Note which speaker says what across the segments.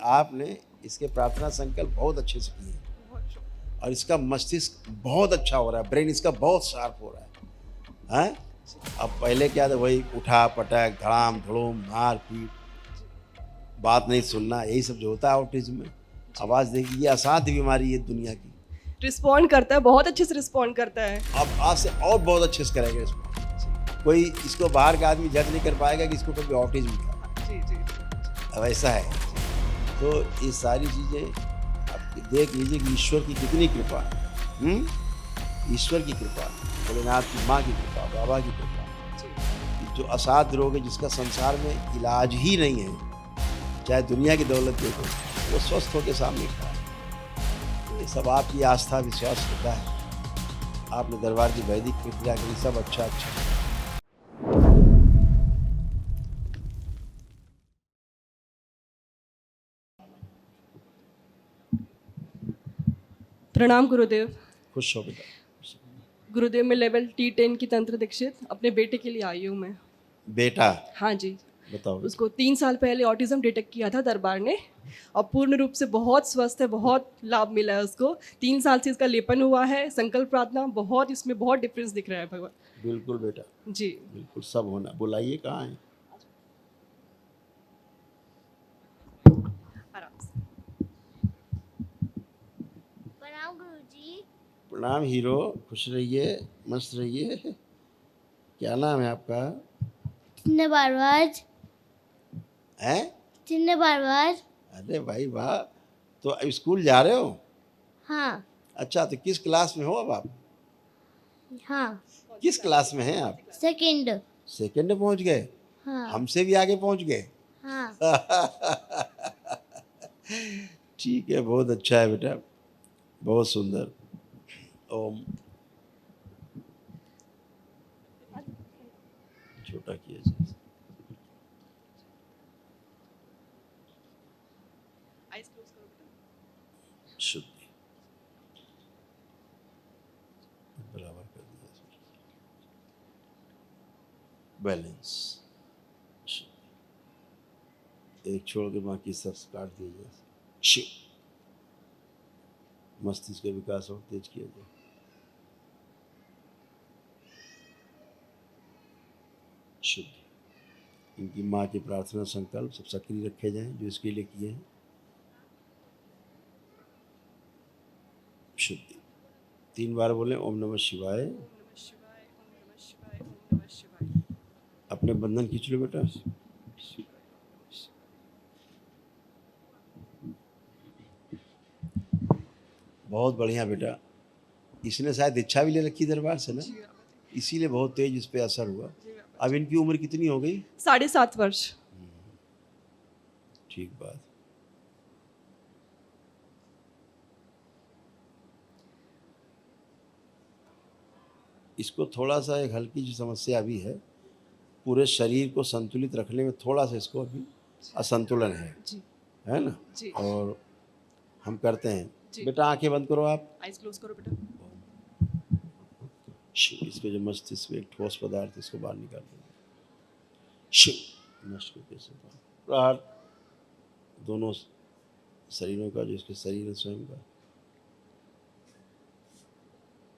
Speaker 1: आपने इसके प्रार्थना संकल्प बहुत अच्छे से किए और इसका मस्तिष्क बहुत अच्छा हो रहा है, ब्रेन इसका बहुत शार्प हो रहा है हैं? अब पहले क्या था, वही उठा पटक धड़ाम धड़ूम मार पीट, बात नहीं सुनना, यही सब जो होता है ऑटिज्म में। आवाज़ देखिए, ये असाध्य बीमारी है दुनिया की।
Speaker 2: रिस्पॉन्ड करता है, बहुत अच्छे से रिस्पॉन्ड करता है।
Speaker 1: अब आज से और बहुत अच्छे से करेगा इसमें। कोई इसको बाहर का आदमी जज नहीं कर पाएगा कि इसको कभी ऑटिज्म था।
Speaker 2: जी जी।
Speaker 1: अब ऐसा है, तो ये सारी चीज़ें आप देख लीजिए कि ईश्वर की कितनी कृपा है। ईश्वर की कृपा, भोलेनाथ की माँ की कृपा, बाबा की कृपा। जो असाध्य रोग है, जिसका संसार में इलाज ही नहीं है, चाहे दुनिया की दौलत देखो, वो स्वस्थ होकर सामने खड़ा है। ये सब आपकी आस्था विश्वास होता है। आपने दरबार की वैदिक प्रक्रिया करी, सब अच्छा अच्छा।
Speaker 2: प्रणाम गुरुदेव।
Speaker 1: खुश हो बेटा।
Speaker 2: गुरुदेव मैं लेवल T10 की तंत्र दीक्षित अपने बेटे के लिए आई हूँ मैं।
Speaker 1: बेटा
Speaker 2: हाँ जी।
Speaker 1: बताओ।
Speaker 2: उसको 3 साल पहले ऑटिज्म डिटेक्ट किया था दरबार ने, और पूर्ण रूप से बहुत स्वस्थ है, बहुत लाभ मिला है उसको। 3 साल से इसका लेपन हुआ है, संकल्प प्रार्थना, बहुत इसमें बहुत डिफरेंस दिख रहा है भगवान।
Speaker 1: बिल्कुल बेटा,
Speaker 2: जी
Speaker 1: बिल्कुल सब होना। बुलाइए, कहाँ है?
Speaker 2: आराम से।
Speaker 3: प्रणाम गुरुजी।
Speaker 1: प्रणाम हीरो, खुश रहिए, मस्त रहिए। क्या नाम है आपका?
Speaker 3: चिन्ह भारद्वाज।
Speaker 1: हैं?
Speaker 3: चिन्ह भारद्वाज।
Speaker 1: अरे भाई वाह, तो अब स्कूल जा रहे हो?
Speaker 3: हाँ
Speaker 1: अच्छा, तो किस क्लास में हो अब आप?
Speaker 3: हाँ।
Speaker 1: किस क्लास में हैं आप?
Speaker 3: सेकंड।
Speaker 1: सेकंड में पहुंच गए?
Speaker 3: हाँ
Speaker 1: हमसे भी आगे पहुंच गए।
Speaker 3: हाँ।
Speaker 1: ठीक है, बहुत अच्छा है बेटा, बहुत सुंदर। ओम। छोटा किया जाए।
Speaker 2: आइज क्लोज करो बेटा।
Speaker 1: शुद्धि बराबर कर दिया। बैलेंस। एक छोड़ के बाकी सब काट दिया जाए। शिव। मस्तिष्क का विकास और तेज किया जाए। शुद्ध। इनकी माँ की प्रार्थना संकल्प सब सक्रिय रखे जाएं जो इसके लिए किए हैं। शुद्धि। 3 बार बोले ओम नमः शिवाय।
Speaker 2: ओम नमः शिवाय, ओम नमः शिवाय, ओम नमः शिवाय।
Speaker 1: अपने बंधन खींच लो बेटा। बहुत बढ़िया बेटा, इसने शायद इच्छा भी ले रखी दरबार से ना, इसीलिए बहुत तेज इस पे असर हुआ। अब इनकी उम्र कितनी हो गई?
Speaker 2: 7.5 वर्ष।
Speaker 1: ठीक बात। इसको थोड़ा सा एक हल्की सी समस्या भी है, पूरे शरीर को संतुलित रखने में थोड़ा सा इसको अभी असंतुलन है
Speaker 2: जी
Speaker 1: है ना?
Speaker 2: जी।
Speaker 1: और हम करते हैं।
Speaker 2: जी।
Speaker 1: बेटा आंखें बंद करो आप।
Speaker 2: आइज क्लोज करो बेटा।
Speaker 1: शिव। इसके जो मस्तिष्क में एक ठोस पदार्थ है, इसको बाहर निकाल देंगे। शिव। नष्ट करके से प्रहार दोनों शरीरों का, जो इसके शरीर है स्वयं का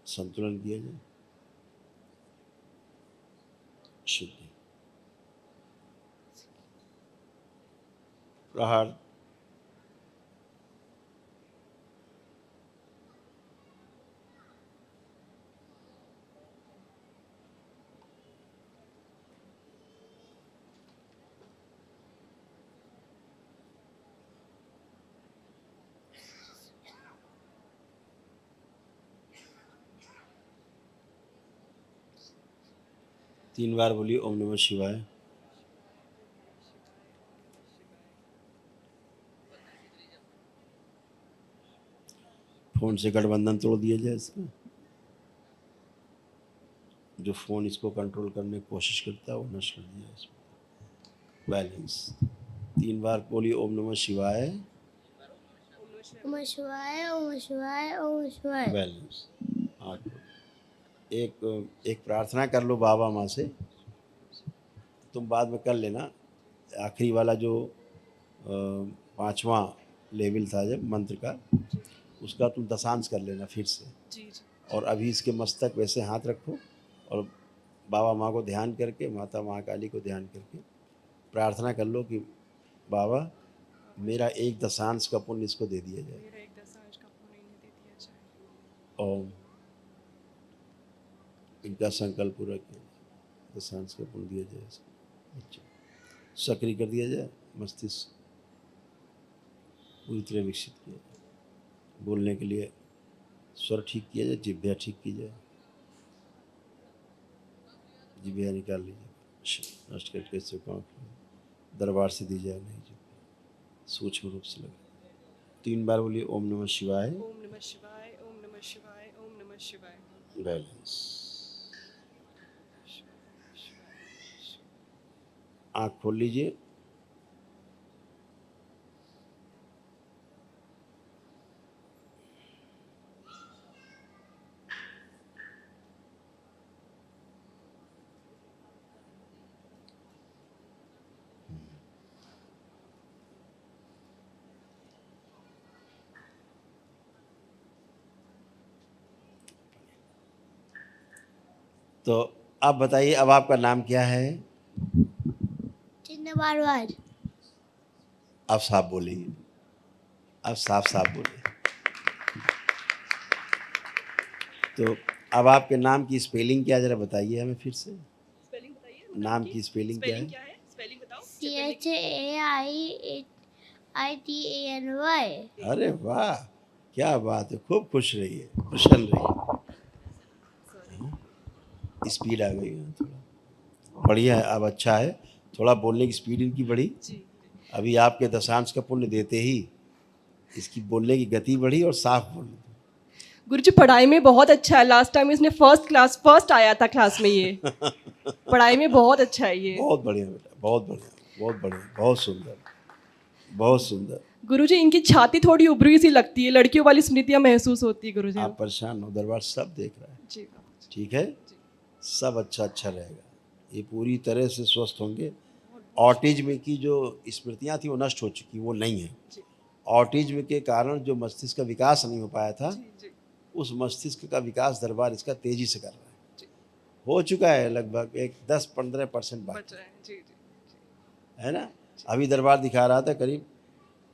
Speaker 1: संतुलन किया जाए। शुद्धि। प्रहार। तीन बार बोलिए ओम नमः शिवाय। फोन से गठबंधन तोड़ दिया जाए इसका। जो फोन इसको कंट्रोल करने की कोशिश करता है वो नष्ट कर दिया इसमें। बैलेंस। 3 बार बोलिए ओम नमः शिवाय।
Speaker 3: ओम शिवाय, ओम शिवाय, ओम शिवाय।
Speaker 1: बैलेंस। हाँ, एक प्रार्थना कर लो बाबा माँ से, तुम बाद में कर लेना। आखिरी वाला जो 5वां लेवल था जब मंत्र का, उसका तुम दशांश कर लेना फिर से।
Speaker 2: जी जी
Speaker 1: और अभी इसके मस्तक वैसे हाथ रखो और बाबा माँ को ध्यान करके, माता महाकाली को ध्यान करके प्रार्थना कर लो कि बाबा मेरा एक दशांश का पुण्य इसको दे दिया जाए।
Speaker 2: मेरा एक दशांश का पुण्य इन्हें दे दिया जाए।
Speaker 1: और इनका संकल्प पूरा किया जाए, दशांश का पुण्य दिया जाए इसको। अच्छा, सक्रिय कर दिया जाए, मस्तिष्क पूरी तरह विकसित किया जाए, बोलने के लिए स्वर ठीक किया जाए, जिह्वा ठीक की जाए, जिह्वा निकाल लीजिए, नष्ट करके इससे काम दरबार से दी जाए नहीं जी, सूक्ष्म रूप से लगे। 3 बार बोलिए ओम नमः शिवाय।
Speaker 2: ओम नमः शिवाय, ओम नमः शिवाय, ओम नमः शिवाय।
Speaker 1: बैलेंस। आँख खोल लीजिए। तो आप बताइए, अब आपका नाम क्या है?
Speaker 3: चिन्ह बार
Speaker 1: आप साफ बोलिए, आप साफ साफ बोलिए। तो अब आपके नाम की स्पेलिंग क्या, जरा बताइए हमें फिर से।
Speaker 2: स्पेलिंग बताइए।
Speaker 1: नाम की स्पेलिंग क्या है?
Speaker 2: क्या है? स्पेलिंग बताओ।
Speaker 3: CHAITANY।
Speaker 1: अरे वाह, क्या बात है, खूब खुश रहिए, प्रसन्न रहिए। स्पीड आ गई है थोड़ा, बढ़िया है, अब अच्छा है, थोड़ा बोलने की स्पीड इनकी बढ़ी।
Speaker 2: जी
Speaker 1: अभी आपके दशांश का पुण्य देते ही इसकी बोलने की गति बढ़ी और साफ बोली।
Speaker 2: गुरुजी पढ़ाई में बहुत अच्छा है। लास्ट टाइम इसने फर्स्ट आया था क्लास में। ये पढ़ाई में बहुत अच्छा है ये।
Speaker 1: बहुत बढ़िया बेटा, बहुत बढ़िया, बहुत बढ़िया, बहुत सुंदर, बहुत सुंदर।
Speaker 2: गुरुजी इनकी छाती थोड़ी उभरी सी लगती है, लड़कियों वाली स्मृतियां महसूस होती है गुरुजी।
Speaker 1: आप परेशान हो, दरबार सब देख रहा है,
Speaker 2: जी
Speaker 1: ठीक है, सब अच्छा अच्छा रहेगा, ये पूरी तरह से स्वस्थ होंगे। ऑटिज्म की जो स्मृतियाँ थी वो नष्ट हो चुकी, वो नहीं है। ऑटिज्म के कारण जो मस्तिष्क का विकास नहीं हो पाया था, उस मस्तिष्क का विकास दरबार इसका तेजी से कर रहा है। हो चुका है, लगभग एक 10-15% बाकी है ना। अभी दरबार दिखा रहा था करीब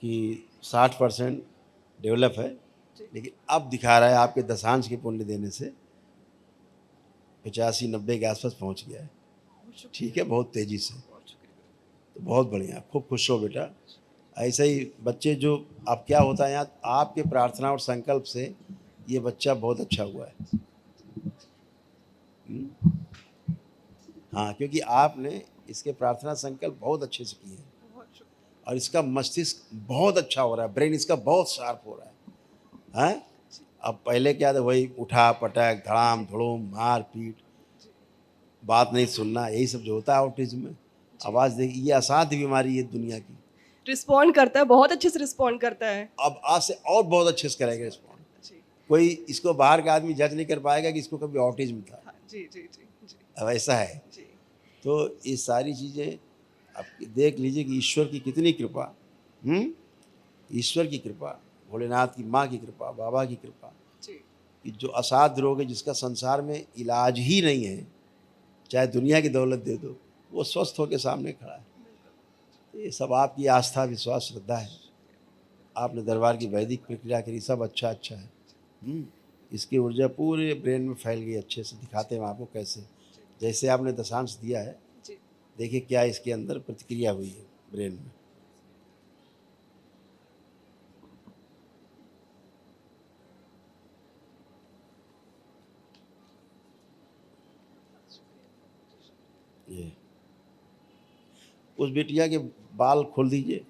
Speaker 1: कि 60% डेवलप है, लेकिन अब दिखा रहा है आपके दशांश के पुण्य देने से 85-90 के आसपास पहुंच गया है। ठीक है, बहुत तेज़ी से, तो बहुत बढ़िया, खूब खुश हो बेटा। ऐसे ही बच्चे जो, अब क्या होता है यहाँ, आपके प्रार्थना और संकल्प से ये बच्चा बहुत अच्छा हुआ है। हाँ, क्योंकि आपने इसके प्रार्थना संकल्प बहुत अच्छे से किए हैं और इसका मस्तिष्क बहुत अच्छा हो रहा है, ब्रेन इसका बहुत शार्प हो रहा है। अब पहले क्या था, वही उठा पटक, धड़ाम धड़ूम, मार पीट, बात नहीं सुनना, यही सब जो होता है ऑटिज्म में। आवाज़ देखिए, ये असाध्य बीमारी है दुनिया की।
Speaker 2: रिस्पॉन्ड करता है, बहुत अच्छे से रिस्पॉन्ड करता है।
Speaker 1: अब आज से और बहुत अच्छे से करेगा रिस्पॉन्ड। कोई इसको बाहर का आदमी जज नहीं कर पाएगा कि इसको कभी ऑटिज्म था।
Speaker 2: जी।
Speaker 1: अब ऐसा है। तो ये सारी चीज़ें आप देख लीजिए कि ईश्वर की कितनी कृपा, ईश्वर की कृपा, भोलेनाथ की माँ की कृपा, बाबा की कृपा, कि जो असाध्य रोग है, जिसका संसार में इलाज ही नहीं है, चाहे दुनिया की दौलत दे दो, वो स्वस्थ होकर सामने खड़ा है। तो ये सब आपकी आस्था, विश्वास, श्रद्धा है। आपने दरबार की वैदिक प्रक्रिया करी, सब अच्छा अच्छा है। इसकी ऊर्जा पूरे ब्रेन में फैल गई, अच्छे से दिखाते हैं आपको कैसे। जैसे आपने दशांश दिया है, देखिए क्या इसके अंदर प्रतिक्रिया हुई है ब्रेन में। ये उस बिटिया के बाल खोल दीजिए।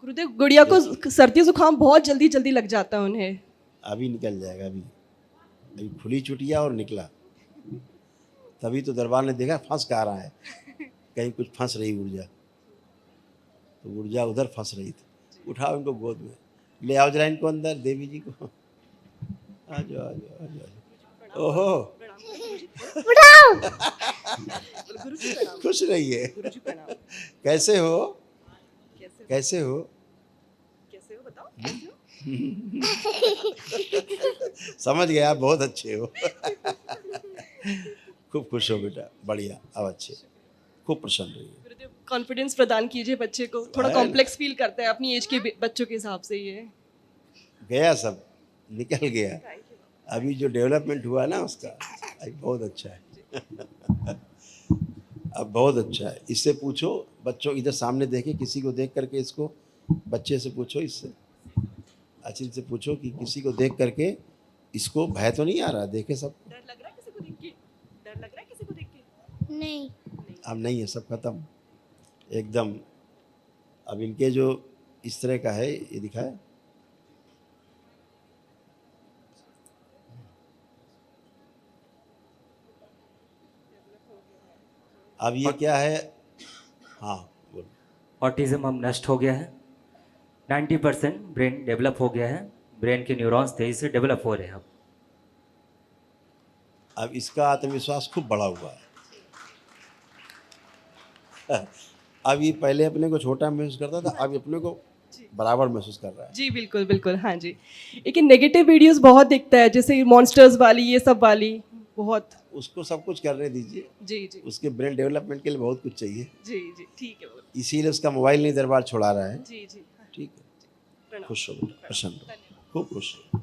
Speaker 2: गुरुदेव गुड़िया को सर्दी जुकाम बहुत जल्दी लग जाता है उन्हें।
Speaker 1: अभी निकल जाएगा, अभी खुली चुटिया और निकला, तभी तो दरबार ने देखा फंस कहाँ रहा है, कहीं कुछ फंस रही ऊर्जा, तो ऊर्जा उधर फंस रही थी। उठाओ इनको गोद में, ले आओ जरा इनको अंदर, देवी जी को। आ जाओ आ जाओ आ जाओ। ओहो
Speaker 3: उठाओ।
Speaker 2: गुरु जी प्रणाम।
Speaker 1: खुश रहिए।
Speaker 2: गुरु जी प्रणाम।
Speaker 1: कैसे हो?
Speaker 2: कैसे
Speaker 1: कैसे हो?
Speaker 2: कैसे हो बताओ? कैसे हो?
Speaker 1: समझ गया, बहुत अच्छे हो। खूब खुश हो बेटा, बढ़िया, अब अच्छे, खूब प्रसन्न रहिए।
Speaker 2: गुरुदेव कॉन्फिडेंस प्रदान कीजिए बच्चे को, थोड़ा
Speaker 1: है।
Speaker 2: कॉम्प्लेक्स फील करता है अपनी एज के बच्चों के हिसाब से ये।
Speaker 1: गया सब, निकल गया।
Speaker 2: Thank you.
Speaker 1: अभी जो डेवलपमेंट हुआ ना उसका, अभी बहुत अच्छा है। अब बहुत अच्छा है। इससे पूछो, बच्चों इधर सामने देखे, किसी को देख करके इसको, बच्चे से पूछो, इससे अच्छी से पूछो कि किसी को देख करके इसको भय तो नहीं आ रहा, देखे सब।
Speaker 2: डर लग रहा है किसी को देख के? डर लग रहा है किसी को देख के?
Speaker 3: नहीं।
Speaker 1: अब नहीं है, सब खत्म एकदम। अब इनके जो इस तरह का है, ये दिखाए, अब ये क्या है? हाँ बोलो।
Speaker 4: ऑटिज्म अब नष्ट हो गया है। 90% ब्रेन डेवलप हो गया है। ब्रेन के न्यूरॉन्स तेजी से डेवलप हो रहे हैं अब।
Speaker 1: अब इसका आत्मविश्वास खूब बढ़ा हुआ है। अब ये पहले अपने को छोटा महसूस करता था, अब अपने को बराबर महसूस कर रहा है।
Speaker 2: जी बिल्कुल बिल्कुल, हाँ जी। लेकिन नेगेटिव वीडियोस बहुत दिखता है, जैसे मॉन्स्टर्स वाली, ये सब वाली बहुत।
Speaker 1: उसको सब कुछ करने दीजिए,
Speaker 2: जी जी
Speaker 1: उसके ब्रेन डेवलपमेंट के लिए बहुत कुछ चाहिए,
Speaker 2: जी जी, ठीक है वो।
Speaker 1: इसीलिए उसका मोबाइल नहीं दरबार छोड़ा रहा है।
Speaker 2: जी जी, हाँ,
Speaker 1: ठीक है,
Speaker 2: प्रणाम।
Speaker 1: खुश हो बेटा, प्रसन्न हो,
Speaker 2: धन्यवाद।
Speaker 1: खूब खुश हो।